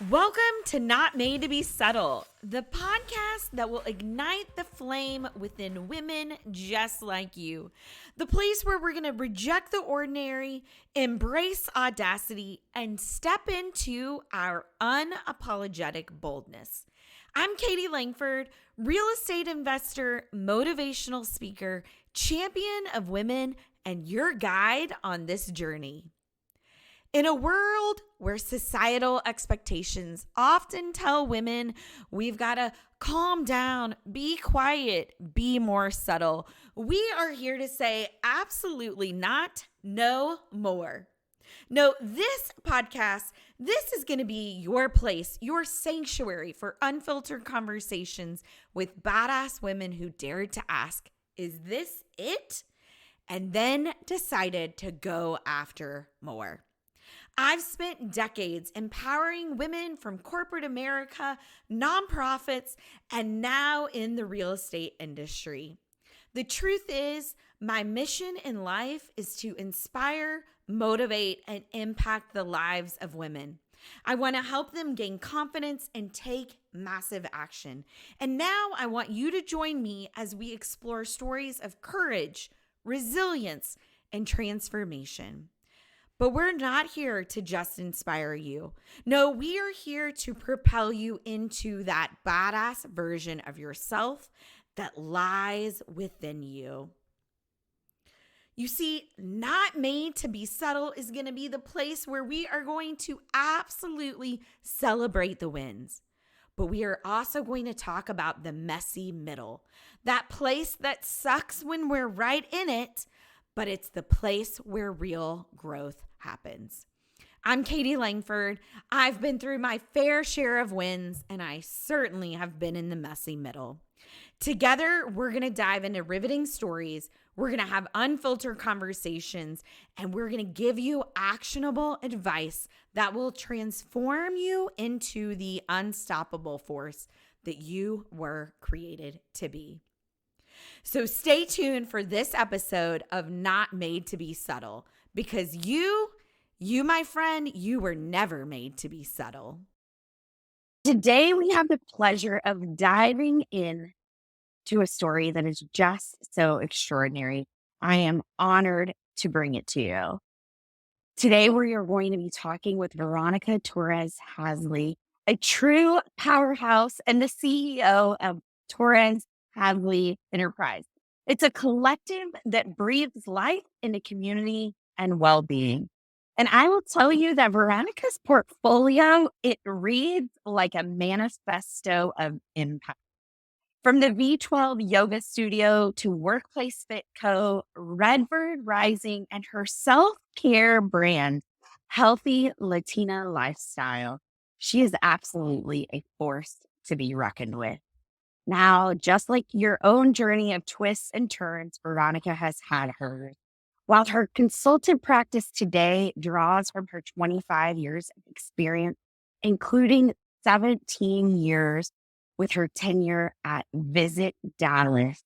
Welcome to Not Made to Be Subtle, the podcast that will ignite the flame within women just like you. The place where we're going to reject the ordinary, embrace audacity, and step into our unapologetic boldness. I'm Caytie Langford, real estate investor, motivational speaker, champion of women, and your guide on this journey. In a world where societal expectations often tell women we've got to calm down, be quiet, be more subtle, we are here to say absolutely not, no more. No, this podcast, this is going to be your place, your sanctuary for unfiltered conversations with badass women who dared to ask, is this it? And then decided to go after more. I've spent decades empowering women from corporate America, nonprofits, and now in the real estate industry. The truth is, my mission in life is to inspire, motivate, and impact the lives of women. I want to help them gain confidence and take massive action. And now I want you to join me as we explore stories of courage, resilience, and transformation. But we're not here to just inspire you. No, we are here to propel you into that badass version of yourself that lies within you. You see, Not Made to Be Subtle is going to be the place where we are going to absolutely celebrate the wins. But we are also going to talk about the messy middle, that place that sucks when we're right in it, but it's the place where real growth happens. I'm Caytie Langford. I've been through my fair share of wins, and I certainly have been in the messy middle. Together, we're going to dive into riveting stories. We're going to have unfiltered conversations, and we're going to give you actionable advice that will transform you into the unstoppable force that you were created to be. So stay tuned for this episode of Not Made to Be Subtle, because you, my friend, you were never made to be subtle. Today, we have the pleasure of diving in to a story that is just so extraordinary. I am honored to bring it to you. Today, we are going to be talking with Veronica Torres Hazley, a true powerhouse and the CEO of Torres Hazley Enterprise. It's a collective that breathes life into community and well-being. And I will tell you that Veronica's portfolio, it reads like a manifesto of impact. From the V12 Yoga Studio to Workplace Fit Co., Redbird Rising, and her self-care brand, Healthy Latina Lifestyle, she is absolutely a force to be reckoned with. Now, just like your own journey of twists and turns, Veronica has had hers. While her consultant practice today draws from her 25 years of experience, including 17 years with her tenure at Visit Dallas,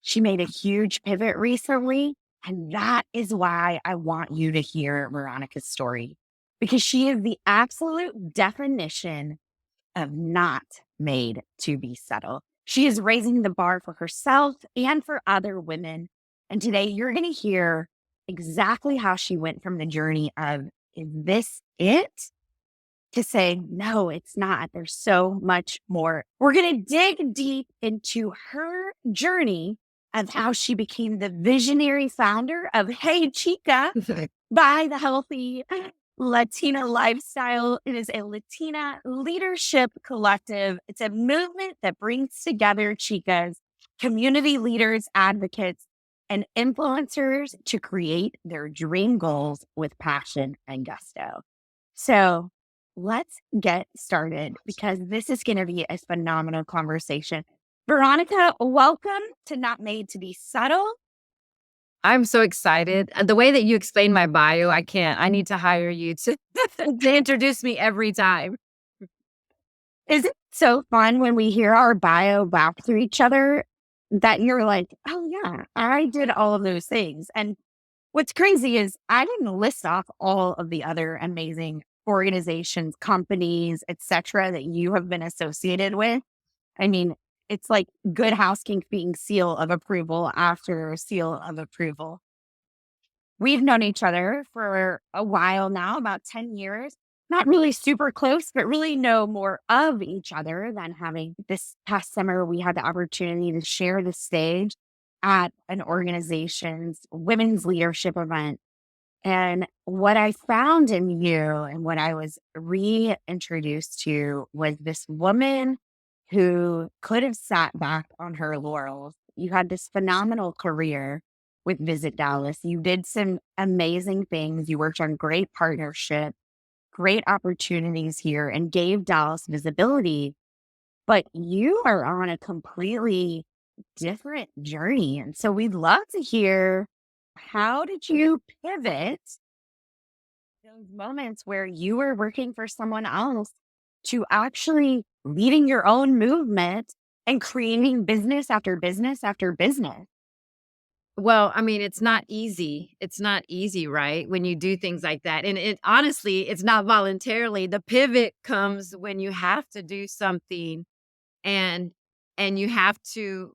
she made a huge pivot recently, and that is why I want you to hear Veronica's story, because she is the absolute definition of not made to be subtle. She is raising the bar for herself and for other women. And today you're going to hear exactly how she went from the journey of, is this it? To say, no, it's not. There's so much more. We're going to dig deep into her journey of how she became the visionary founder of Hey Chica by the Healthy Latina Lifestyle. It is a Latina leadership collective. It's a movement that brings together chicas, community leaders, advocates, and influencers to create their dream goals with passion and gusto. So let's get started, because this is going to be a phenomenal conversation. Veronica, welcome to Not Made to Be Subtle. I'm so excited. The way that you explain my bio, I need to hire you to introduce me every time. Is it so fun when we hear our bio back to each other that you're like, oh yeah, I did all of those things. And what's crazy is I didn't list off all of the other amazing organizations, companies, etc., that you have been associated with. I mean, it's like good housekeeping seal of approval after seal of approval. We've known each other for a while now, about 10 years. Not really super close, but really know more of each other than having this past summer. We had the opportunity to share the stage at an organization's women's leadership event. And what I found in you and what I was reintroduced to was this woman who could have sat back on her laurels. You had this phenomenal career with Visit Dallas. You did some amazing things. You worked on great partnership, great opportunities here, and gave Dallas visibility. But you are on a completely different journey. And so we'd love to hear, how did you pivot those moments where you were working for someone else to actually leading your own movement and creating business after business after business? Well, I mean, it's not easy. It's not easy, right? When you do things like that. And it honestly, it's not voluntarily. The pivot comes when you have to do something and you have to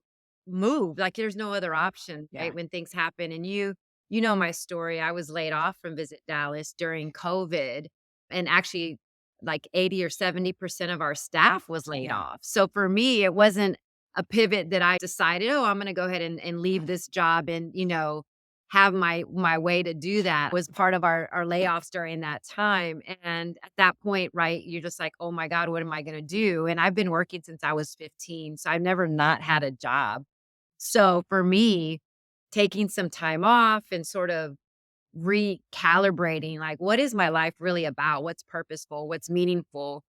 move. Like there's no other option, Yeah. right? When things happen. And you know my story. I was laid off from Visit Dallas during COVID. And actually like 80 or 70% of our staff was laid Yeah. off. So for me, it wasn't a pivot that I decided, oh, I'm gonna go ahead and leave this job and, have my way to do that. Was part of our layoffs during that time. And at that point, right, you're just like, oh my God, what am I gonna do? And I've been working since I was 15. So I've never not had a job. So for me, taking some time off and sort of recalibrating, like, what is my life really about? What's purposeful? What's meaningful?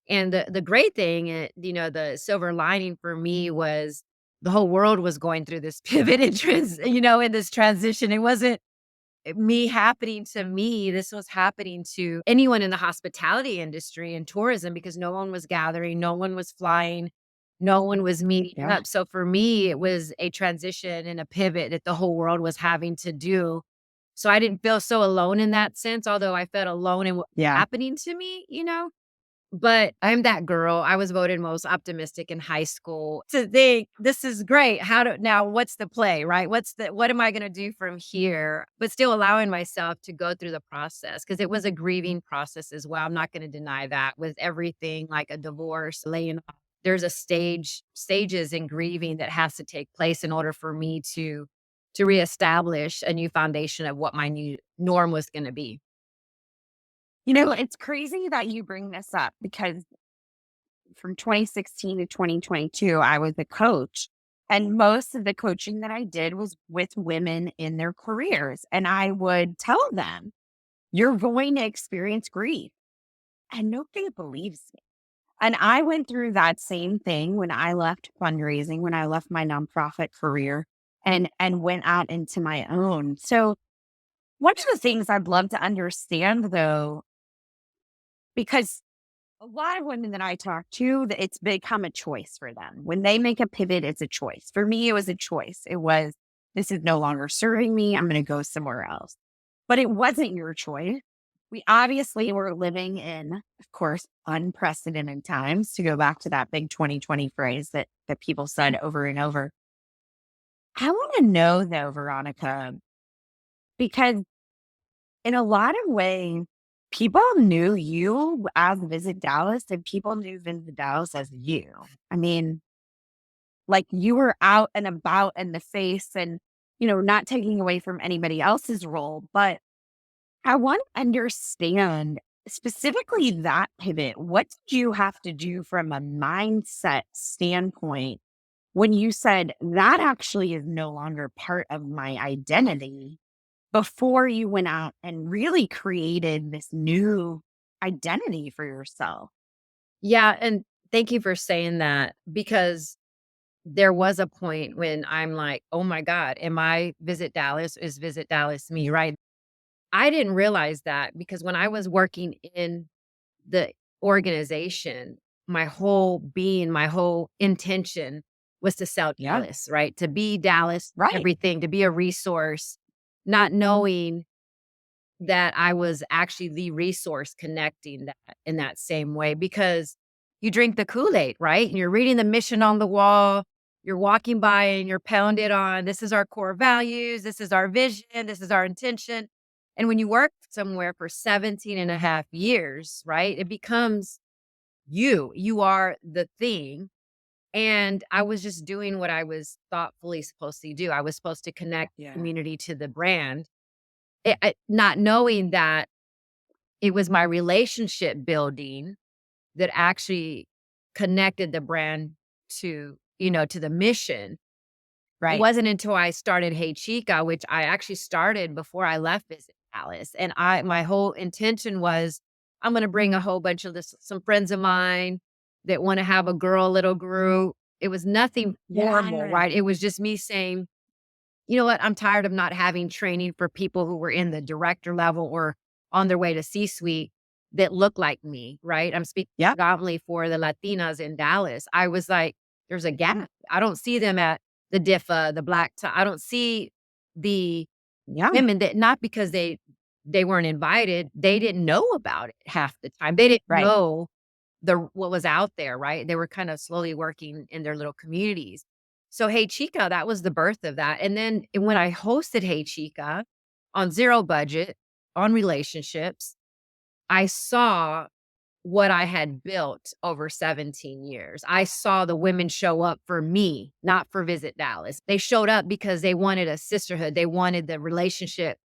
And the great thing, the silver lining for me was the whole world was going through this pivot and in this transition. It wasn't me happening to me. This was happening to anyone in the hospitality industry and tourism because no one was gathering, no one was flying, no one was meeting Yeah. up. So for me, it was a transition and a pivot that the whole world was having to do. So I didn't feel so alone in that sense, although I felt alone in what was Yeah. happening to me. But I'm that girl. I was voted most optimistic in high school to think this is great. Now what's the play, right? What am I going to do from here? But still allowing myself to go through the process because it was a grieving process as well. I'm not going to deny that with everything like a divorce, laying off. There's stages in grieving that has to take place in order for me to reestablish a new foundation of what my new norm was going to be. It's crazy that you bring this up because from 2016 to 2022, I was a coach. And most of the coaching that I did was with women in their careers. And I would tell them, you're going to experience grief. And nobody believes me. And I went through that same thing when I left fundraising, when I left my nonprofit career and went out into my own. So one of the things I'd love to understand though, because a lot of women that I talk to, it's become a choice for them. When they make a pivot, it's a choice. For me, it was a choice. It was, this is no longer serving me. I'm going to go somewhere else. But it wasn't your choice. We obviously were living in, of course, unprecedented times, to go back to that big 2020 phrase that people said over and over. I want to know though, Veronica, because in a lot of ways, people knew you as Visit Dallas and people knew Visit Dallas as you. I mean, like you were out and about in the face and, not taking away from anybody else's role, but I want to understand specifically that pivot. What did you have to do from a mindset standpoint when you said that actually is no longer part of my identity before you went out and really created this new identity for yourself? Yeah, and thank you for saying that because there was a point when I'm like, "Oh my God, am I Visit Dallas? Is Visit Dallas me?" Right? I didn't realize that because when I was working in the organization, my whole being, my whole intention was to sell Yeah. Dallas, right? To be Dallas, Right. everything, to be a resource, not knowing that I was actually the resource connecting that in that same way, because you drink the Kool-Aid, right? And you're reading the mission on the wall. You're walking by and you're pounded on, this is our core values. This is our vision. This is our intention. And when you work somewhere for 17 and a half years, right, it becomes you are the thing. And I was just doing what I was thoughtfully supposed to do. I was supposed to connect the Yeah. community to the brand, not knowing that it was my relationship building that actually connected the brand to, to the mission. It Right. wasn't until I started Hey Chica, which I actually started before I left Visit Dallas. And my whole intention was, I'm going to bring a whole bunch of some friends of mine that want to have a little group. It was nothing formal, Yeah. right? It was just me saying, you know what? I'm tired of not having training for people who were in the director level or on their way to C-suite that look like me, right? I'm speaking Yep. predominantly for the Latinas in Dallas. I was like, there's a gap. I don't see them at the DIFA, the black tie. I don't see the Yeah. women that, not because they weren't invited, they didn't know about it half the time. They didn't Right. know what was out there, right? They were kind of slowly working in their little communities. So Hey Chica, that was the birth of that. And then when I hosted Hey Chica on zero budget, on relationships, I saw what I had built over 17 years. I saw the women show up for me, not for Visit Dallas. They showed up because they wanted a sisterhood. They wanted the relationship.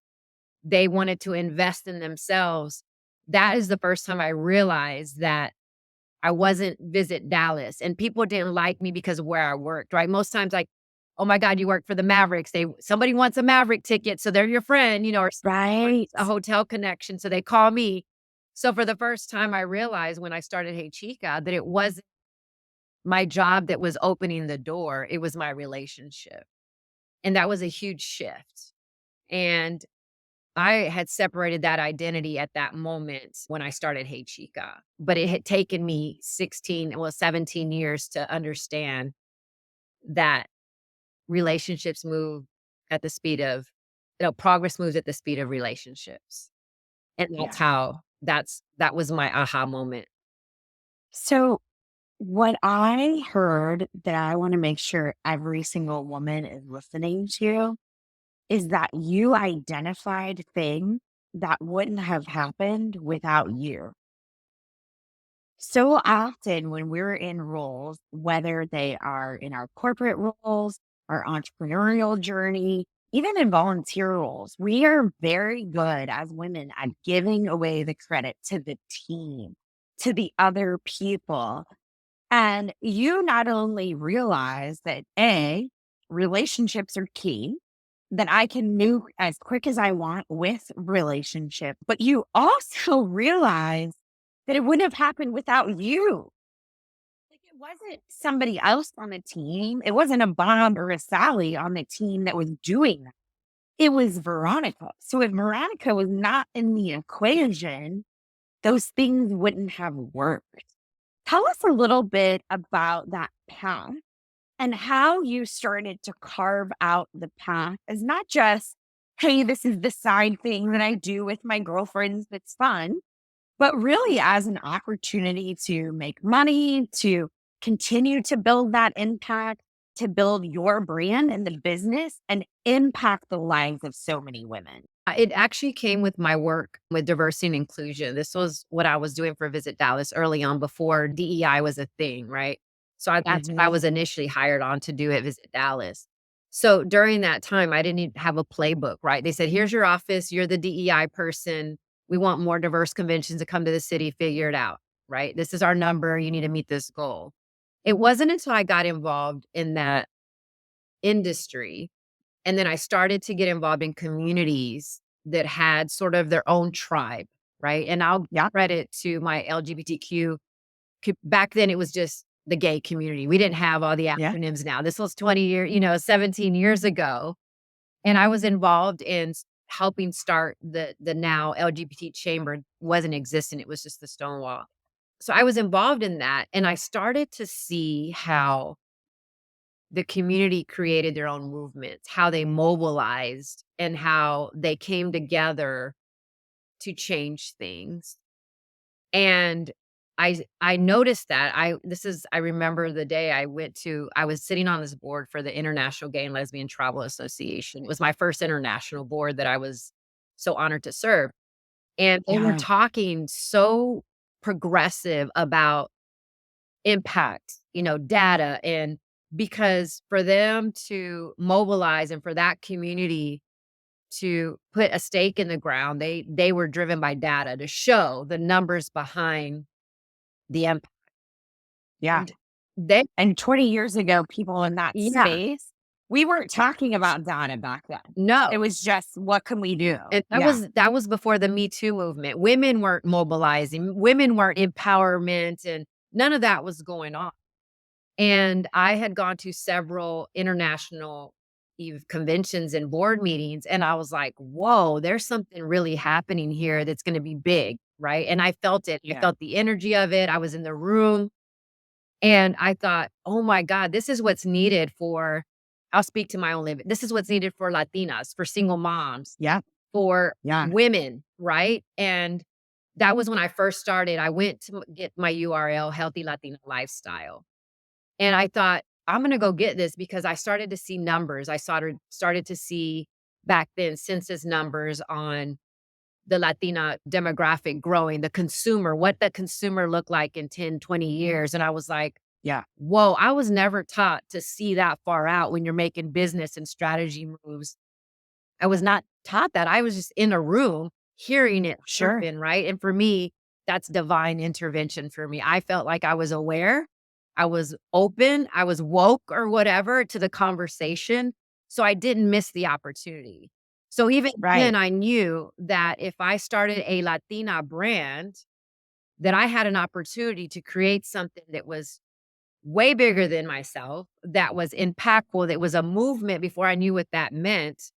They wanted to invest in themselves. That is the first time I realized that I wasn't Visit Dallas, and people didn't like me because of where I worked, right? Most times, like, oh my God, you work for the Mavericks. Somebody wants a Maverick ticket, so they're your friend, or Right. a hotel connection, so they call me. So for the first time, I realized when I started Hey Chica that it wasn't my job that was opening the door, it was my relationship. And that was a huge shift. And I had separated that identity at that moment when I started Hey Chica, but it had taken me 17 years to understand that relationships move at the speed of, progress moves at the speed of relationships. And Yeah. that was my aha moment. So, what I heard that I want to make sure every single woman is listening to is that you identified things that wouldn't have happened without you. So often when we're in roles, whether they are in our corporate roles, our entrepreneurial journey, even in volunteer roles, we are very good as women at giving away the credit to the team, to the other people. And you not only realize that relationships are key, that I can move as quick as I want with relationship, but you also realize that it wouldn't have happened without you. Like it wasn't somebody else on the team. It wasn't a Bob or a Sally on the team that was doing that. It was Veronica. So if Veronica was not in the equation, those things wouldn't have worked. Tell us a little bit about that path and how you started to carve out the path as not just, hey, this is the side thing that I do with my girlfriends that's fun, but really as an opportunity to make money, to continue to build that impact, to build your brand and the business and impact the lives of so many women. It actually came with my work with diversity and inclusion. This was what I was doing for Visit Dallas early on before DEI was a thing, right? So that's what I Mhm. was initially hired on to do at Visit Dallas. So during that time, I didn't even have a playbook, right? They said, here's your office. You're the DEI person. We want more diverse conventions to come to the city. Figure it out, right? This is our number. You need to meet this goal. It wasn't until I got involved in that industry, and then I started to get involved in communities that had sort of their own tribe, right? And I'll Yeah. credit to my LGBTQ. Back then, it was just the gay community. We didn't have all the Yeah. acronyms now. This was 20 years, 17 years ago. And I was involved in helping start the now LGBT chamber. Wasn't existent. It was just the Stonewall. So I was involved in that. And I started to see how the community created their own movements, how they mobilized and how they came together to change things. And I noticed that I remember the day I was sitting on this board for the International Gay and Lesbian Travel Association. It was my first international board that I was so honored to serve. And they were Yeah. talking so progressive about impact, data, and because for them to mobilize and for that community to put a stake in the ground, they were driven by data to show the numbers behind the impact. Yeah. And they And 20 years ago, people in that yeah, space, we weren't talking about data back then. no. It was just, what can we do? And Yeah. that was before the Me Too movement. Women weren't mobilizing, women weren't empowerment, and none of that was going on. And I had gone to several international conventions and board meetings, and I was like, whoa, there's something really happening here that's going to be big. Right. And I felt it. I Yeah. felt the energy of it. I was in the room and I thought, oh my God, this is what's needed for, I'll speak to my own living. This is what's needed for Latinas, for single moms, Yeah. for Yeah. women. Right. And that was when I first started. I went to get my URL, Healthy Latina Lifestyle. And I thought, I'm gonna go get this because I started to see numbers. I started to see back then census numbers on the Latina demographic growing, the consumer, what the consumer looked like in 10, 20 years. And I was like, Yeah. whoa, I was never taught to see that far out when you're making business and strategy moves. I was not taught that. I was just in a room hearing it Sure. happen, right? And for me, that's divine intervention for me. I felt like I was aware, I was open, I was woke or whatever to the conversation. So I didn't miss the opportunity. So even then, Right. I knew that if I started a Latina brand, that I had an opportunity to create something that was way bigger than myself, that was impactful, that was a movement before I knew what that meant.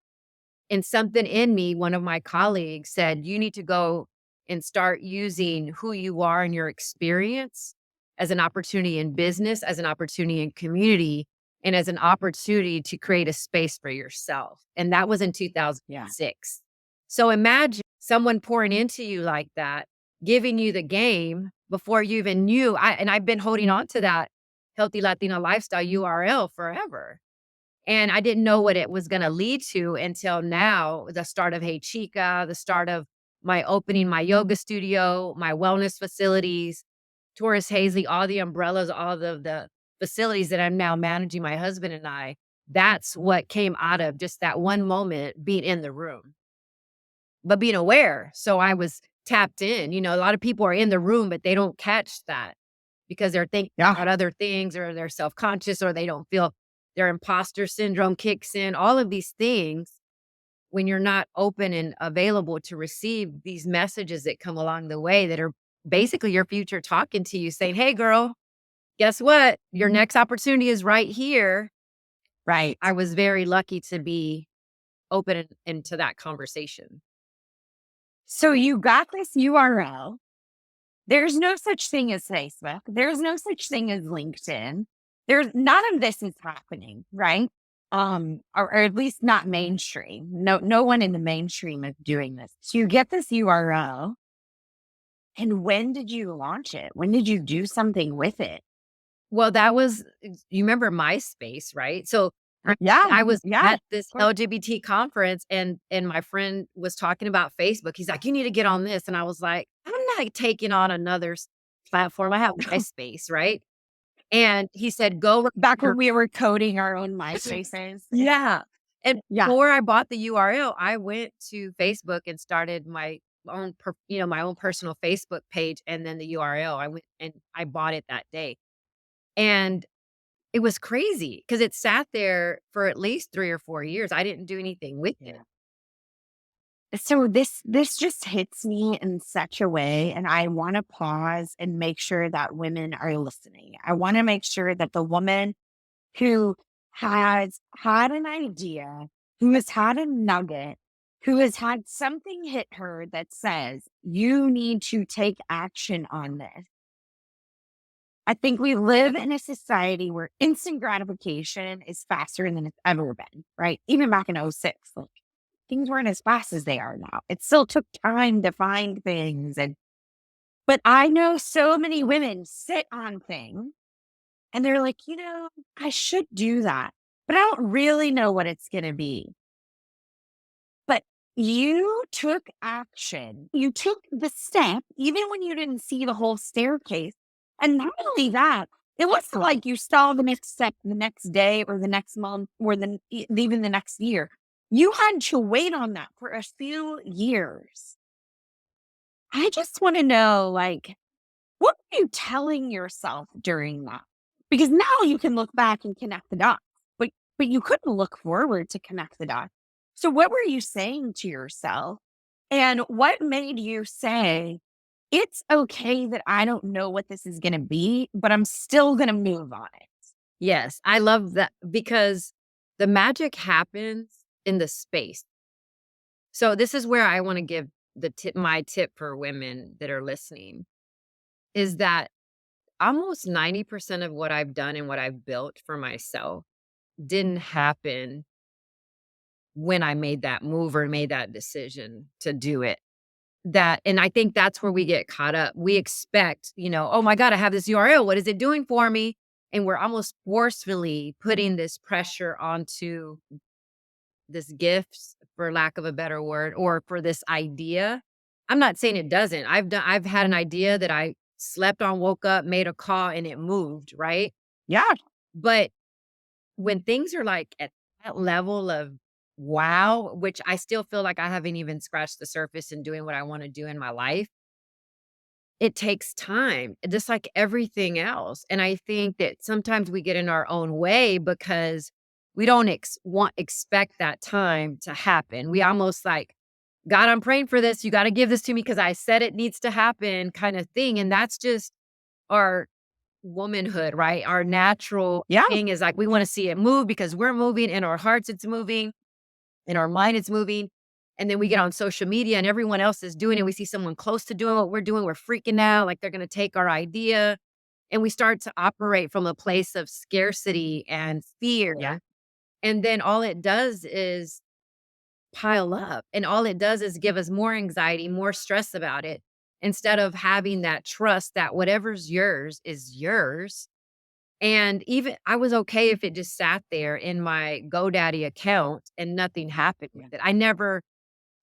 And something in me, one of my colleagues said, you need to go and start using who you are and your experience as an opportunity in business, as an opportunity in community, and as an opportunity to create a space for yourself. And that was in Yeah. 2006. So imagine someone pouring into you like that, giving you the game before you even knew. And I've been holding on to that Healthy Latina Lifestyle URL forever. And I didn't know what it was gonna lead to until now, the start of Hey Chica, the start of my opening my yoga studio, my wellness facilities, Torres Hazley, all the umbrellas, all the facilities that I'm now managing, my husband and I. That's what came out of just that one moment being in the room, but being aware. So I was tapped in. A lot of people are in the room, but they don't catch that because they're thinking Yeah. about other things or they're self-conscious or they don't feel their imposter syndrome kicks in, all of these things when you're not open and available to receive these messages that come along the way that are basically your future talking to you saying, hey, girl, guess what? Your next opportunity is right here. Right. I was very lucky to be open into that conversation. So you got this URL. There's no such thing as Facebook. There's no such thing as LinkedIn. There's none of this is happening, right? Or at least not mainstream. No one in the mainstream is doing this. So you get this URL. And when did you launch it? When did you do something with it? Well, that was, you remember MySpace, right? So Yeah. I was Yeah. at this LGBT conference and my friend was talking about Facebook. He's like, you need to get on this. And I was like, I'm not taking on another platform. I have MySpace, right? And he said, go Back when we were coding our own MySpaces. yeah. And Yeah. before I bought the URL, I went to Facebook and started my own, my own personal Facebook page and then the URL. I went and I bought it that day. And it was crazy because it sat there for at least 3 or 4 years. I didn't do anything with it. So this just hits me in such a way, and I want to pause and make sure that women are listening. I want to make sure that the woman who has had an idea, who has had a nugget, who has had something hit her that says, you need to take action on this. I think we live in a society where instant gratification is faster than it's ever been, right? Even back in '06, like things weren't as fast as they are now. It still took time to find things. But I know so many women sit on things and they're like, I should do that, but I don't really know what it's going to be. But you took action. You took the step, even when you didn't see the whole staircase. And not only that, it wasn't like you saw the next step the next day or the next month or even the next year. You had to wait on that for a few years. I just want to know, like, what were you telling yourself during that? Because now you can look back and connect the dots, but you couldn't look forward to connect the dots. So what were you saying to yourself? And what made you say, it's okay that I don't know what this is going to be, but I'm still going to move on it? Yes, I love that because the magic happens in the space. So this is where I want to give my tip for women that are listening is that almost 90% of what I've done and what I've built for myself didn't happen when I made that move or made that decision to do it. And I think that's where we get caught up. We expect, oh my God, I have this URL. What is it doing for me? And we're almost forcefully putting this pressure onto this gift, for lack of a better word, or for this idea. I'm not saying it doesn't. I've had an idea that I slept on, woke up, made a call, and it moved, right? Yeah. But when things are like at that level of wow, which I still feel like I haven't even scratched the surface in doing what I want to do in my life, it takes time, just like everything else. And I think that sometimes we get in our own way because we don't expect that time to happen. We almost like, God, I'm praying for this. You got to give this to me because I said it needs to happen kind of thing. And that's just our womanhood, right? Our natural thing is like, we want to see it move because we're moving in our hearts. It's moving in our mind. It's moving. And then we get on social media and everyone else is doing it. We see someone close to doing what we're doing. We're freaking out like they're going to take our idea. And we start to operate from a place of scarcity and fear. Yeah. And then all it does is pile up. And all it does is give us more anxiety, more stress about it, instead of having that trust that whatever's yours is yours. And even I was okay if it just sat there in my GoDaddy account and nothing happened with it.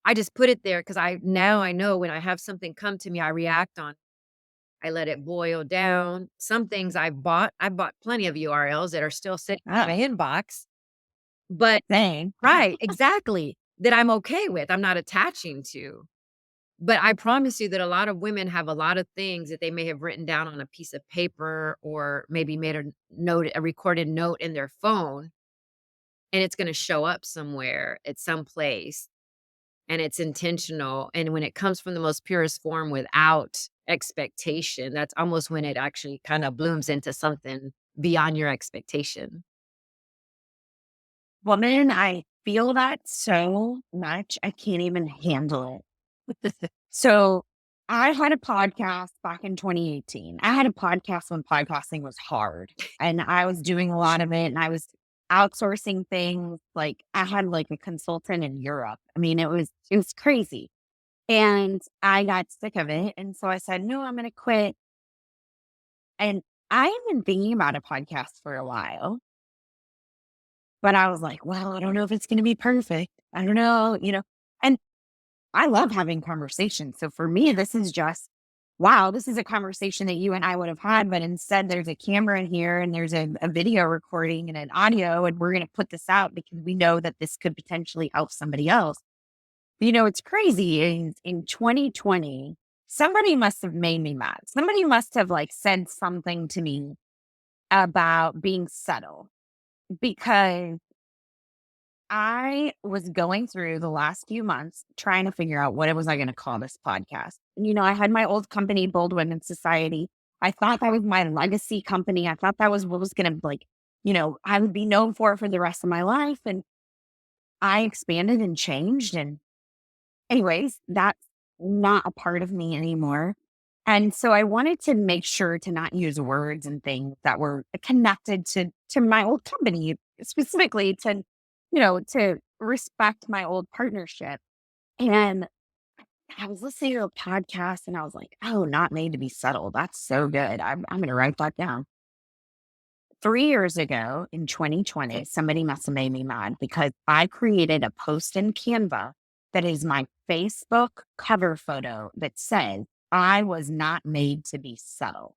I just put it there because now I know when I have something come to me, I react on. I let it boil down. Some things I bought plenty of URLs that are still sitting in my inbox. But Same. right, exactly. That I'm okay with, I'm not attaching to. But I promise you that a lot of women have a lot of things that they may have written down on a piece of paper or maybe made a recorded note in their phone, and it's going to show up somewhere at some place, and it's intentional. And when it comes from the most purest form without expectation, that's almost when it actually kind of blooms into something beyond your expectation. Woman, I feel that so much. I can't even handle it. So I had a podcast back in 2018. I had a podcast when podcasting was hard and I was doing a lot of it and I was outsourcing things. Like I had like a consultant in Europe. I mean, it was crazy. And I got sick of it. And so I said, no, I'm going to quit. And I had been thinking about a podcast for a while. But I was like, well, I don't know if it's going to be perfect. I don't know, and I love having conversations. So for me, this is just, wow, this is a conversation that you and I would have had, but instead there's a camera in here and there's a video recording and an audio, and we're going to put this out because we know that this could potentially help somebody else. It's crazy. In 2020, somebody must have made me mad. Somebody must have like said something to me about being subtle. Because I was going through the last few months trying to figure out what was I going to call this podcast. I had my old company, Bold Women's Society. I thought that was my legacy company. I thought that was what was going to I would be known for the rest of my life. And I expanded and changed. And anyways, that's not a part of me anymore. And so I wanted to make sure to not use words and things that were connected to my old company, specifically to respect my old partnership. And I was listening to a podcast and I was like, oh, not made to be settled. That's so good. I'm going to write that down. 3 years ago in 2020, somebody must have made me mad because I created a post in Canva that is my Facebook cover photo that says, I was not made to be settled.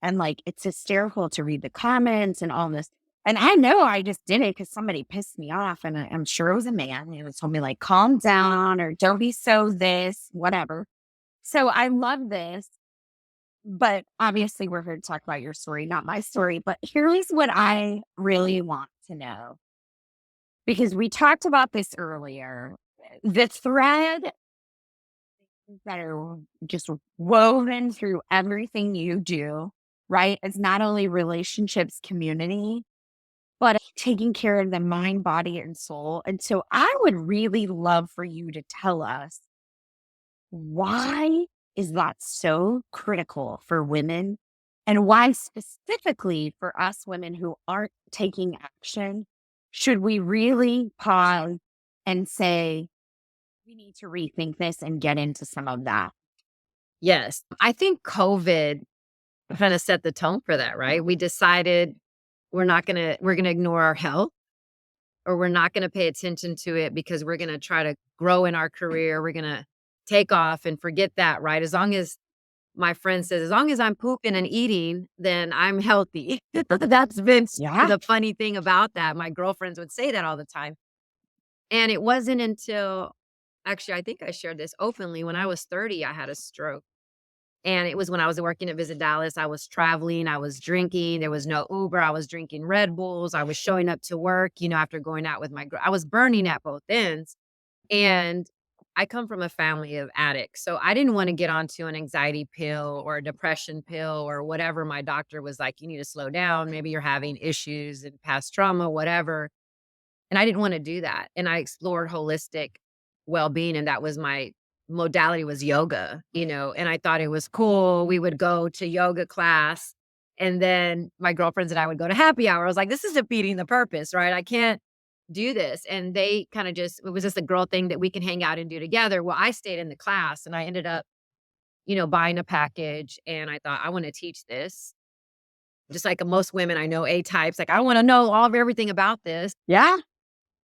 And like, it's hysterical to read the comments and all this. And I know I just did it because somebody pissed me off. And I'm sure it was a man who told me, like, calm down or don't be so this, whatever. So I love this. But obviously, we're here to talk about your story, not my story. But here's what I really want to know because we talked about this earlier. The thread that are just woven through everything you do, right? It's not only relationships, community, but taking care of the mind, body, and soul. And so I would really love for you to tell us, why is that so critical for women? And why specifically for us women who aren't taking action, should we really pause and say, we need to rethink this and get into some of that? Yes. I think COVID kind of set the tone for that, right? We decided we're going to ignore our health, or we're not going to pay attention to it because we're going to try to grow in our career. We're going to take off and forget that, right? As long as my friend says, as long as I'm pooping and eating, then I'm healthy. That's been Yeah. the funny thing about that. My girlfriends would say that all the time. And it wasn't until, actually, I think I shared this openly. When I was 30, I had a stroke. And it was when I was working at Visit Dallas. I was traveling, I was drinking. There was no Uber. I was drinking Red Bulls. I was showing up to work, after going out with my girl. I was burning at both ends. And I come from a family of addicts. So I didn't want to get onto an anxiety pill or a depression pill or whatever. My doctor was like, you need to slow down. Maybe you're having issues and past trauma, whatever. And I didn't want to do that. And I explored holistic well-being, and that was my modality, was yoga, and I thought it was cool. We would go to yoga class, and then my girlfriends and I would go to happy hour. I was like, this is defeating the purpose, right? I can't do this. And they kind of it was just a girl thing that we can hang out and do together. Well, I stayed in the class and I ended up, buying a package, and I thought, I want to teach this. Just like most women I know, A types, like, I want to know everything about this. Yeah.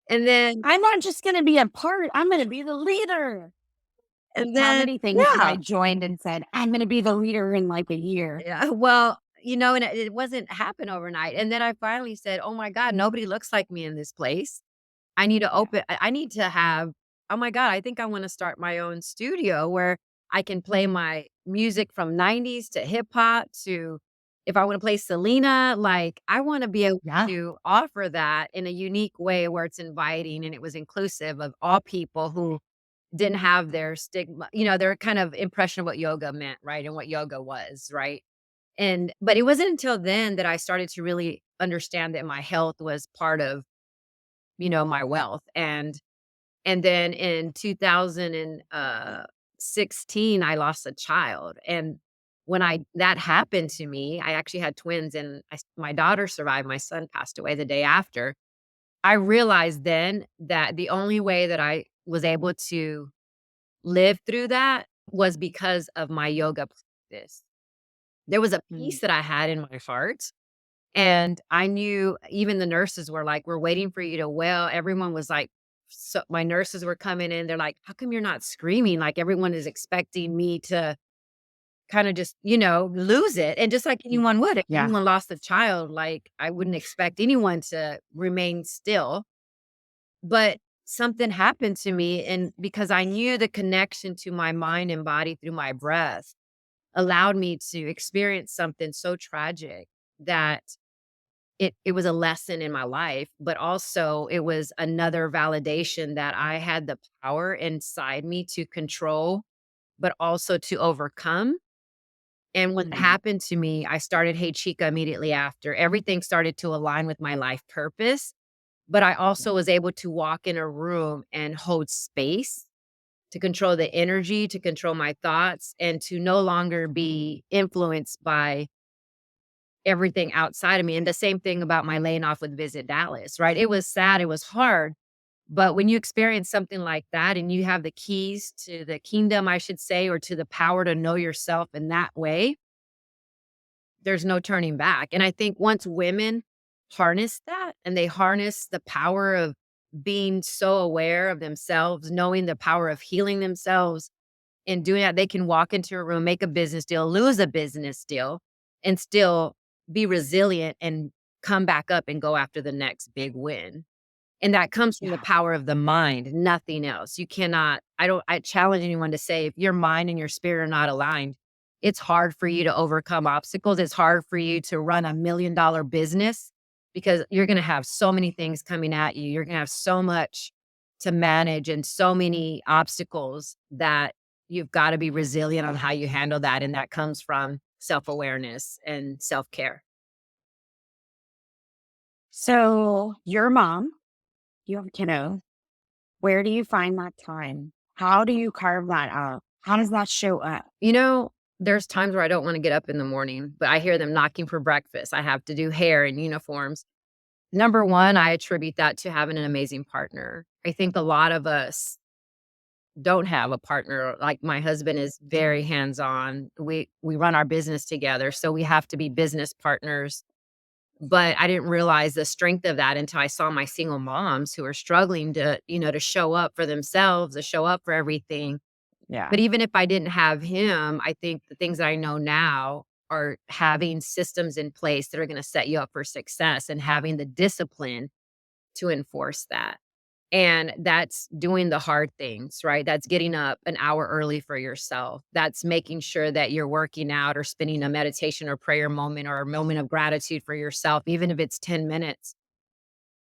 And then I'm not just going to be a part, I'm going to be the leader. And How then many things have I joined and said, I'm going to be the leader in like a year? yeah, well, and it wasn't happen overnight. And then I finally said, "Oh my God, nobody looks like me in this place. I need to open. I need to have. Oh my God, I think I want to start my own studio where I can play my music from '90s to hip hop to, if I want to play Selena, like I want to be able Yeah. to offer that in a unique way where it's inviting and it was inclusive of all people who didn't have their stigma, their kind of impression of what yoga meant, right? And what yoga was, right? But it wasn't until then that I started to really understand that my health was part of, my wealth. And then in 2016, I lost a child. And when that happened to me, I actually had twins, and my daughter survived. My son passed away the day after. I realized then that the only way that I was able to live through that was because of my yoga practice. There was a peace that I had in my heart, and I knew even the nurses were like, "We're waiting for you to well." Everyone was like, so my nurses were coming in, they're like, "How come you're not screaming?" Like, everyone is expecting me to kinda just, lose it, and just like anyone would. If Yeah. anyone lost a child, like, I wouldn't expect anyone to remain still. But something happened to me, and because I knew the connection to my mind and body through my breath allowed me to experience something so tragic that it was a lesson in my life, but also it was another validation that I had the power inside me to control, but also to overcome. And when it happened to me, I started Hey Chica immediately after. Everything started to align with my life purpose, but I also was able to walk in a room and hold space, to control the energy, to control my thoughts, and to no longer be influenced by everything outside of me. And the same thing about my laying off with Visit Dallas, right? It was sad, it was hard, But when you experience something like that and you have the keys to the kingdom, I should say, or to the power to know yourself in that way, there's no turning back. And I think once women harness that and they harness the power of being so aware of themselves, knowing the power of healing themselves and doing that, they can walk into a room, make a business deal, lose a business deal, and still be resilient and come back up and go after the next big win. And that comes from the Yeah. power of the mind, nothing else. You cannot I challenge anyone to say, if your mind and your spirit are not aligned, it's hard for you to overcome obstacles. It's hard for you to run $1 million business because you're gonna have so many things coming at you. You're gonna have so much to manage and so many obstacles that you've gotta be resilient on how you handle that, and that comes from self-awareness and self-care. So your mom, you have kiddos. Where do you find that time? How do you carve that out? How does that show up? You know, there's times where I don't wanna get up in the morning, but I hear them knocking for breakfast. I have to do hair and uniforms. Number 1, I attribute that to having an amazing partner. I think a lot of us don't have a partner. Like, my husband is very hands-on. We run our business together, so we have to be business partners, but I didn't realize the strength of that until I saw my single moms who are struggling to, to show up for themselves, to show up for everything. Yeah. But even if I didn't have him, I think the things I know now are having systems in place that are gonna set you up for success and having the discipline to enforce that. And that's doing the hard things, right? That's getting up an hour early for yourself. That's making sure that you're working out or spending a meditation or prayer moment or a moment of gratitude for yourself, even if it's 10 minutes.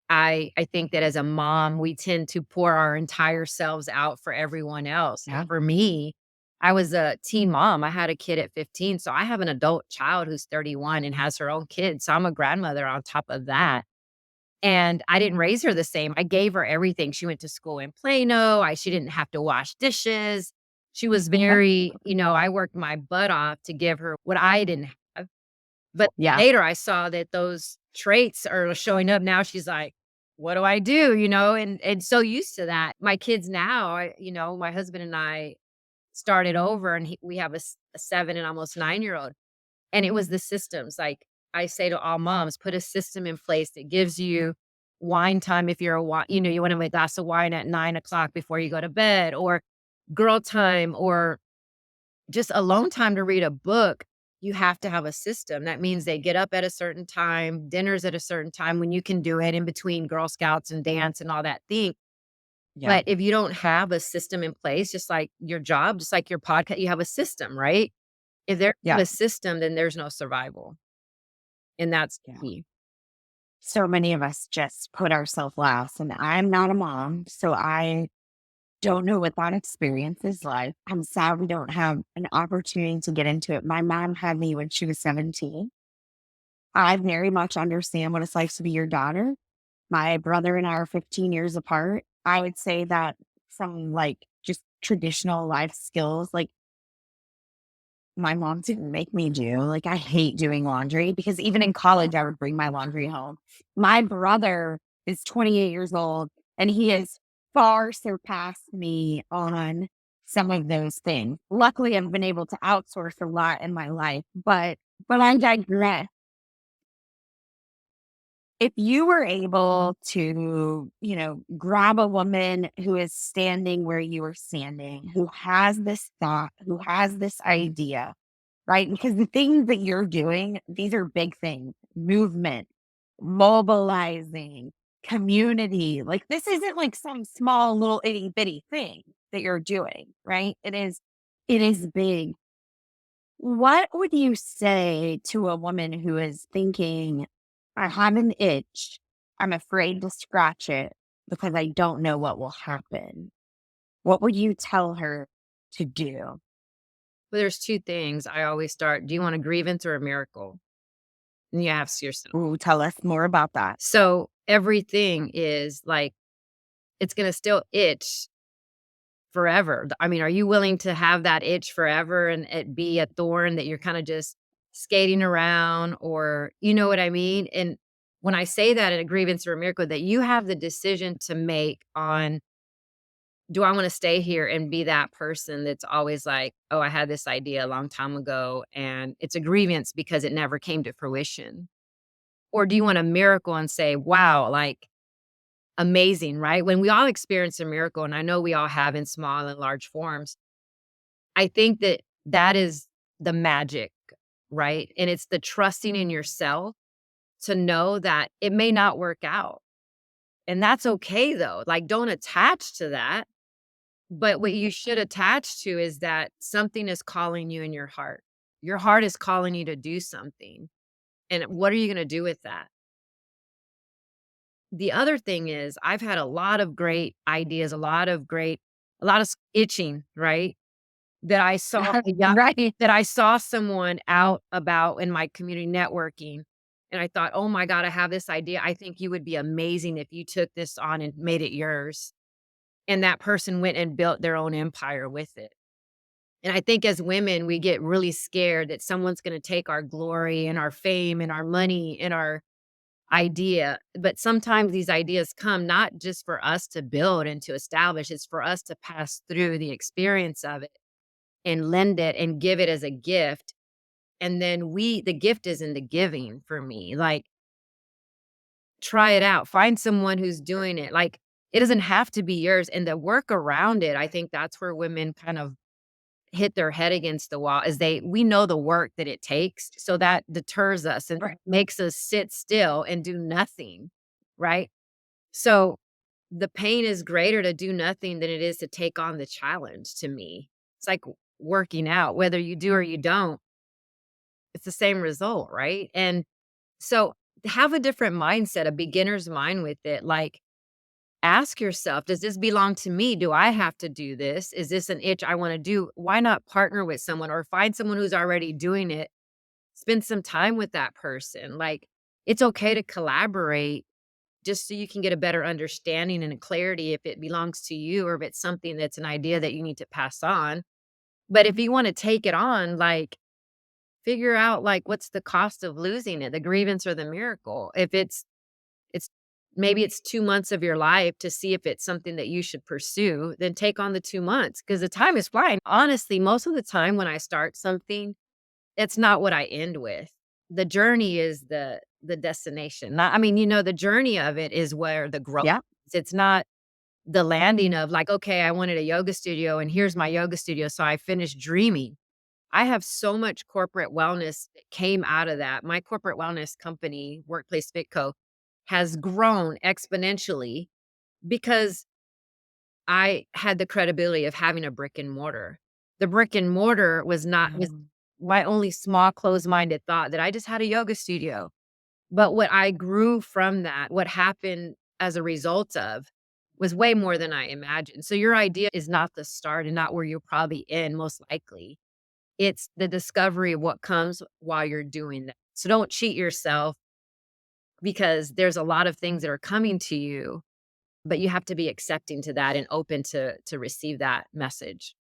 I think that as a mom, we tend to pour our entire selves out for everyone else. Yeah. For me, I was a teen mom. I had a kid at 15, so I have an adult child who's 31 and has her own kids. So I'm a grandmother on top of that. And I didn't raise her the same. I gave her everything. She went to school in Plano. She didn't have to wash dishes. She was very, I worked my butt off to give her what I didn't have. But Yeah. later I saw that those traits are showing up. Now she's like, what do I do? And so used to that. My kids now, my husband and I started over and we have a 7 and almost 9-year-old. And it was the systems. Like I say to all moms, put a system in place that gives you wine time if you're you want to have a glass of wine at 9 o'clock before you go to bed, or girl time, or just alone time to read a book. You have to have a system. That means they get up at a certain time, dinner's at a certain time when you can do it in between Girl Scouts and dance and all that thing. Yeah. But if you don't have a system in place, just like your job, just like your podcast, you have a system, right? If there's not Yeah. a system, then there's no survival. And that's Yeah. key. So many of us just put ourselves last, and I'm not a mom, so I don't know what that experience is like. I'm sad we don't have an opportunity to get into it. My mom had me when she was 17. I very much understand what it's like to be your daughter. My brother and I are 15 years apart. I would say that some like just traditional life skills, like my mom didn't make me do. Like, I hate doing laundry because even in college, I would bring my laundry home. My brother is 28 years old and he has far surpassed me on some of those things. Luckily, I've been able to outsource a lot in my life, but I digress. If you were able to, grab a woman who is standing where you are standing, who has this thought, who has this idea, right? Because the things that you're doing, these are big things: movement, mobilizing, community. Like, this isn't like some small little itty bitty thing that you're doing, right? It is big. What would you say to a woman who is thinking, I have an itch, I'm afraid to scratch it because I don't know what will happen? What would you tell her to do? But there's 2 things I always start. Do you want a grievance or a miracle? And you ask yourself. Ooh, tell us more about that. So everything is like, it's gonna still itch forever. I mean, are you willing to have that itch forever and it be a thorn that you're kinda just skating around, or you know what I mean? And when I say that in a grievance or a miracle, that you have the decision to make on, do I want to stay here and be that person that's always like, oh, I had this idea a long time ago and it's a grievance because it never came to fruition? Or do you want a miracle and say, wow, like amazing, right? When we all experience a miracle, and I know we all have in small and large forms, I think that that is the magic, right? And it's the trusting in yourself to know that it may not work out. And that's okay though. Like, don't attach to that. But what you should attach to is that something is calling you in your heart. Your heart is calling you to do something. And what are you going to do with that? The other thing is, I've had a lot of great ideas, a lot of itching, right? That I saw, Right. that I saw someone out about in my community networking. And I thought, oh my God, I have this idea. I think you would be amazing if you took this on and made it yours. And that person went and built their own empire with it. And I think as women, we get really scared that someone's going to take our glory and our fame and our money and our idea. But sometimes these ideas come not just for us to build and to establish, it's for us to pass through the experience of it and lend it and give it as a gift. And then the gift is in the giving for me. Like, try it out, find someone who's doing it. Like, it doesn't have to be yours. And the work around it, I think that's where women kind of hit their head against the wall, is we know the work that it takes. So that deters us and Right. makes us sit still and do nothing. Right. So the pain is greater to do nothing than it is to take on the challenge to me. It's like working out, whether you do or you don't, it's the same result. Right. And so have a different mindset, a beginner's mind with it. Like, ask yourself, does this belong to me? Do I have to do this? Is this an itch I want to do? Why not partner with someone or find someone who's already doing it? Spend some time with that person. Like, it's okay to collaborate just so you can get a better understanding and a clarity if it belongs to you or if it's something that's an idea that you need to pass on. But if you want to take it on, like, figure out like what's the cost of losing it, the grievance or the miracle. If it's maybe it's 2 months of your life to see if it's something that you should pursue, then take on the 2 months because the time is flying. Honestly, most of the time when I start something, it's not what I end with. The journey is the destination. Not, I mean, the journey of it is where the growth Yeah. is. It's not the landing of like, okay, I wanted a yoga studio and here's my yoga studio. So I finished dreaming. I have so much corporate wellness that came out of that. My corporate wellness company, Workplace Fitco, has grown exponentially because I had the credibility of having a brick and mortar. The brick and mortar was Mm. my only small closed-minded thought that I just had a yoga studio. But what I grew from that, what happened as a result of, was way more than I imagined. So your idea is not the start and not where you'll probably end, most likely. It's the discovery of what comes while you're doing that. So don't cheat yourself because there's a lot of things that are coming to you, but you have to be accepting to that and open to receive that message.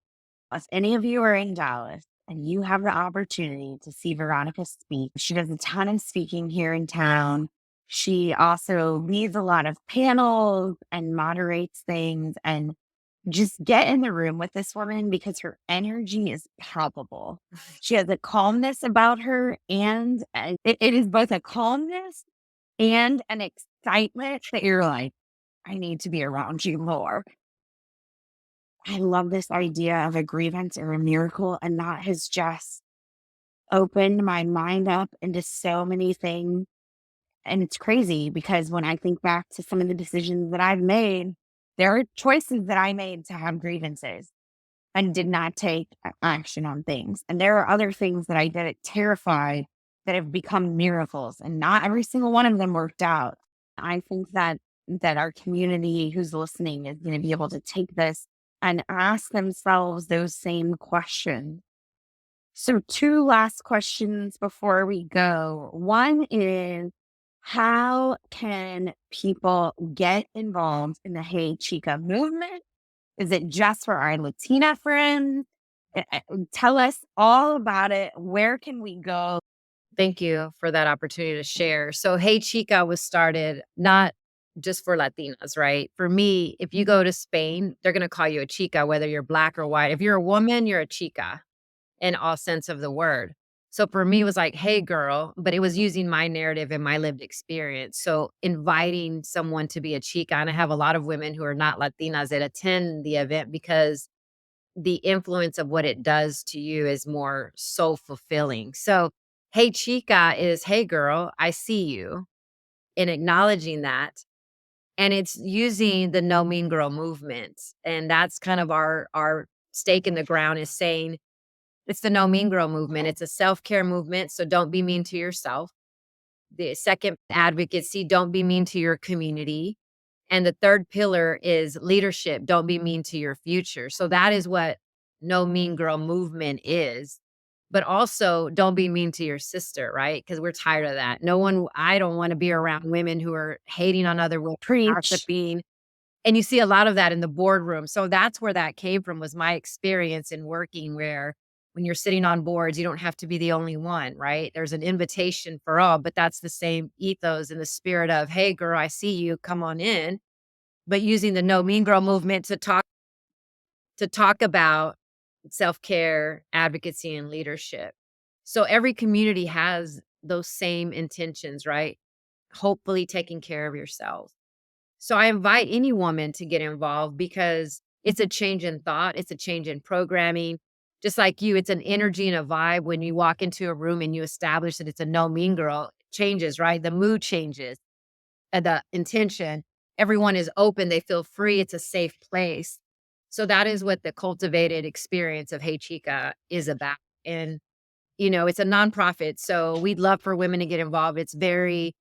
If any of you are in Dallas and you have the opportunity to see Veronica speak, she does a ton of speaking here in town. She also leads a lot of panels and moderates things. And just get in the room with this woman because her energy is palpable. She has a calmness about her, and it is both a calmness and an excitement that you're like, I need to be around you more. I love this idea of a grievance or a miracle, and that has just opened my mind up into so many things. And it's crazy because when I think back to some of the decisions that I've made, there are choices that I made to have grievances and did not take action on things. And there are other things that I did it terrified that have become miracles, and not every single one of them worked out. I think that our community who's listening is going to be able to take this and ask themselves those same questions. So, two last questions before we go. One is, how can people get involved in the Hey Chica movement? Is it just for our Latina friends? Tell us all about it. Where can we go? Thank you for that opportunity to share. So, Hey Chica was started not just for Latinas, right? For me, if you go to Spain, they're going to call you a chica, whether you're black or white. If you're a woman, you're a chica in all sense of the word. So for me, it was like, hey, girl, but it was using my narrative and my lived experience. So inviting someone to be a chica, and I have a lot of women who are not Latinas that attend the event because the influence of what it does to you is more so fulfilling. So, hey, chica is, hey, girl, I see you, and acknowledging that. And it's using the no mean girl movement. And that's kind of our stake in the ground is saying, it's the no mean girl movement. It's a self-care movement. So don't be mean to yourself. The second, advocacy, don't be mean to your community. And the third pillar is leadership. Don't be mean to your future. So that is what no mean girl movement is. But also don't be mean to your sister, right? Because we're tired of that. I don't want to be around women who are hating on other women, Preach. gossiping. And you see a lot of that in the boardroom. So that's where that came from, was my experience in working, where when you're sitting on boards, you don't have to be the only one, right? There's an invitation for all, but that's the same ethos and the spirit of, hey, girl, I see you, come on in. But using the no mean girl movement to talk about self-care, advocacy, and leadership. So every community has those same intentions, right? Hopefully taking care of yourself. So I invite any woman to get involved because it's a change in thought, it's a change in programming. Just like you, it's an energy and a vibe when you walk into a room and you establish that it's a no mean girl, it changes, right? The mood changes and the intention. Everyone is open, they feel free, it's a safe place. So that is what the cultivated experience of Hey Chica is about. And, it's a nonprofit. So we'd love for women to get involved. It's very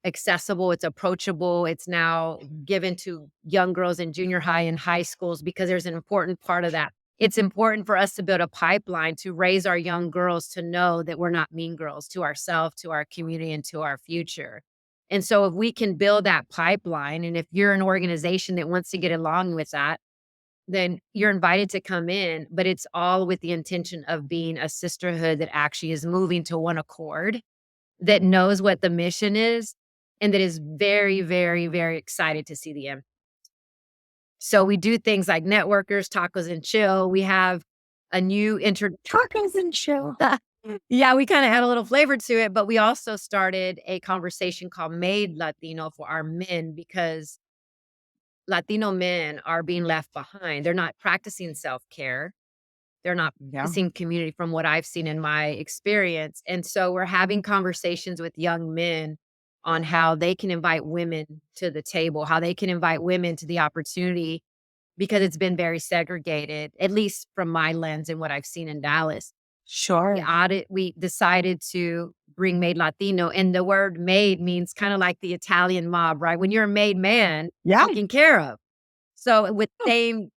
accessible, it's approachable. It's now given to young girls in junior high and high schools because there's an important part of that. It's important for us to build a pipeline to raise our young girls to know that we're not mean girls to ourselves, to our community, and to our future. And so if we can build that pipeline, and if you're an organization that wants to get along with that, then you're invited to come in, but it's all with the intention of being a sisterhood that actually is moving to one accord, that knows what the mission is, and that is very, very, very excited to see the end. So we do things like networkers, tacos and chill. We have a new Tacos and chill. yeah, we kind of add a little flavor to it, but we also started a conversation called Made Latino for our men, because Latino men are being left behind. They're not practicing self-care. They're not Yeah. practicing community from what I've seen in my experience. And so we're having conversations with young men on how they can invite women to the table, how they can invite women to the opportunity, because it's been very segregated, at least from my lens and what I've seen in Dallas. Sure. We decided to bring Made Latino, and the word made means kind of like the Italian mob, right? When you're a made man, Yeah. taken care of. So with Oh. same,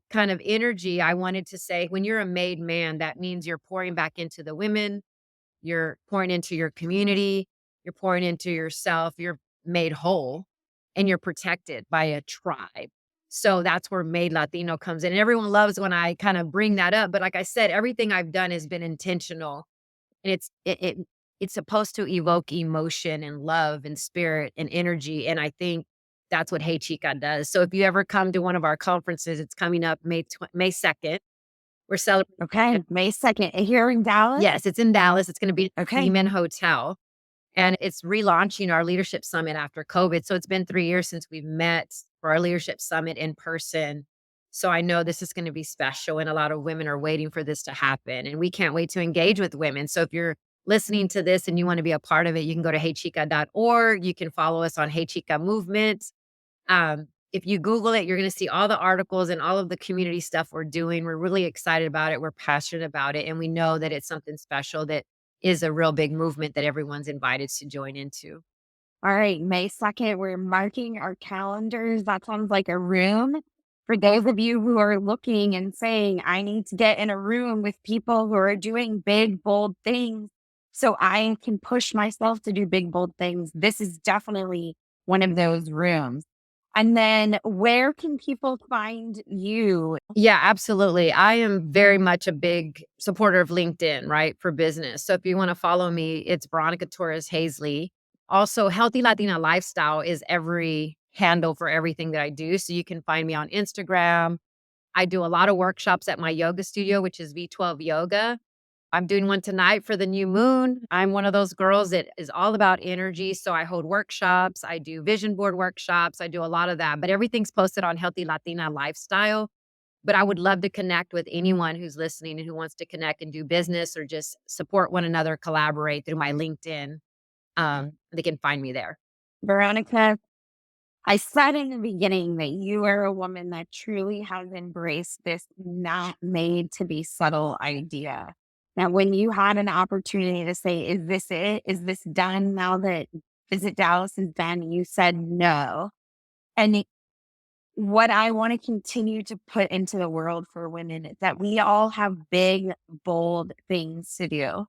kind of energy, I wanted to say, when you're a made man, that means you're pouring back into the women, you're pouring into your community, you're pouring into yourself, you're made whole, and you're protected by a tribe. So that's where Made Latino comes in. And everyone loves when I kind of bring that up. But like I said, everything I've done has been intentional, and it's supposed to evoke emotion and love and spirit and energy. And I think that's what Hey Chica does. So if you ever come to one of our conferences, it's coming up May 2nd. We're celebrating. Okay. May 2nd. Here in Dallas? Yes, it's in Dallas. It's going to be at the Okay. Lehman Hotel. And it's relaunching our leadership summit after COVID. So it's been 3 years since we've met for our leadership summit in person. So I know this is going to be special, and a lot of women are waiting for this to happen. And we can't wait to engage with women. So if you're listening to this and you want to be a part of it, you can go to heychica.org. You can follow us on Hey Chica Movement. If you Google it, you're going to see all the articles and all of the community stuff we're doing. We're really excited about it. We're passionate about it. And we know that it's something special that is a real big movement that everyone's invited to join into. All right. May 2nd, we're marking our calendars. That sounds like a room. For those of you who are looking and saying, I need to get in a room with people who are doing big, bold things so I can push myself to do big, bold things, this is definitely one of those rooms. And then where can people find you? Yeah, absolutely. I am very much a big supporter of LinkedIn, right, for business. So if you want to follow me, it's Veronica Torres Hazley. Also, Healthy Latina Lifestyle is every handle for everything that I do. So you can find me on Instagram. I do a lot of workshops at my yoga studio, which is V12 Yoga. I'm doing one tonight for the new moon. I'm one of those girls that is all about energy. So I hold workshops. I do vision board workshops. I do a lot of that, but everything's posted on Healthy Latina Lifestyle. But I would love to connect with anyone who's listening and who wants to connect and do business or just support one another, collaborate through my LinkedIn. They can find me there. Veronica, I said in the beginning that you are a woman that truly has embraced this not made to be subtle idea. Now, when you had an opportunity to say, is this it? Is this done now that Visit Dallas is done? You said no. And what I want to continue to put into the world for women is that we all have big, bold things to do.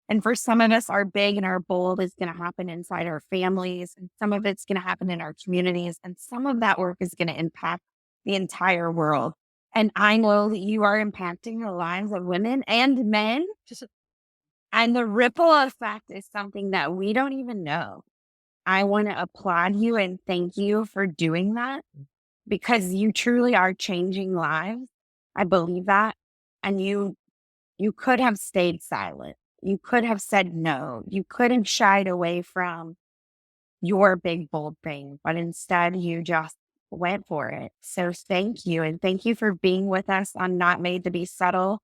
And for some of us, our big and our bold is going to happen inside our families. And some of it's going to happen in our communities. And some of that work is going to impact the entire world. And I know that you are impacting the lives of women and men. And the ripple effect is something that we don't even know. I want to applaud you and thank you for doing that because you truly are changing lives. I believe that. And you could have stayed silent. You could have said no. You could have shied away from your big, bold thing, but instead you just went for it. So thank you. And thank you for being with us on Not Made to Be Subtle.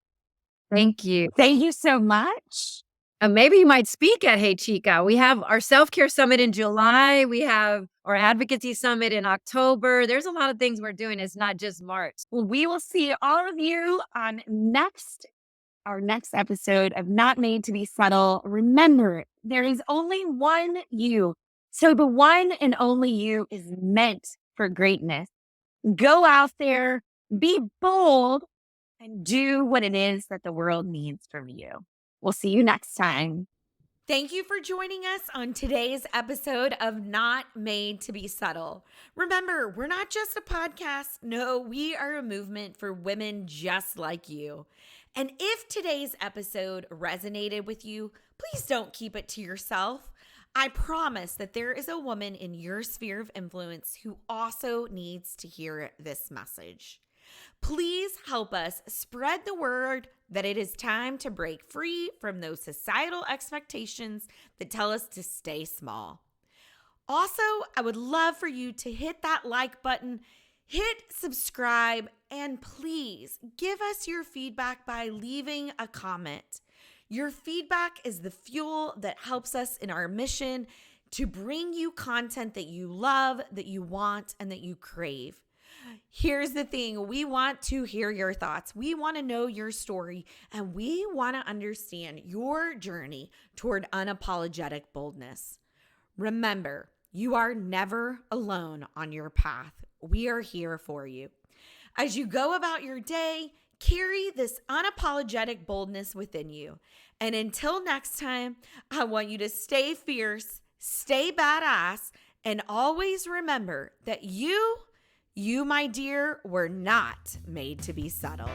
Thank you. Thank you so much. Maybe you might speak at Hey Chica. We have our self-care summit in July. We have our advocacy summit in October. There's a lot of things we're doing. It's not just March. Well, we will see all of you on our next episode of Not Made to Be Subtle. Remember, there is only one you. So the one and only you is meant for greatness. Go out there, be bold, and do what it is that the world needs from you. We'll see you next time. Thank you for joining us on today's episode of Not Made to Be Subtle. Remember, we're not just a podcast. No, we are a movement for women just like you. And if today's episode resonated with you, please don't keep it to yourself. I promise that there is a woman in your sphere of influence who also needs to hear this message. Please help us spread the word that it is time to break free from those societal expectations that tell us to stay small. Also, I would love for you to hit that like button, hit subscribe, and please give us your feedback by leaving a comment. Your feedback is the fuel that helps us in our mission to bring you content that you love, that you want, and that you crave. Here's the thing. We want to hear your thoughts. We want to know your story, and we want to understand your journey toward unapologetic boldness. Remember, you are never alone on your path. We are here for you. As you go about your day, carry this unapologetic boldness within you. And until next time, I want you to stay fierce, stay badass, and always remember that you, my dear, were not made to be subtle.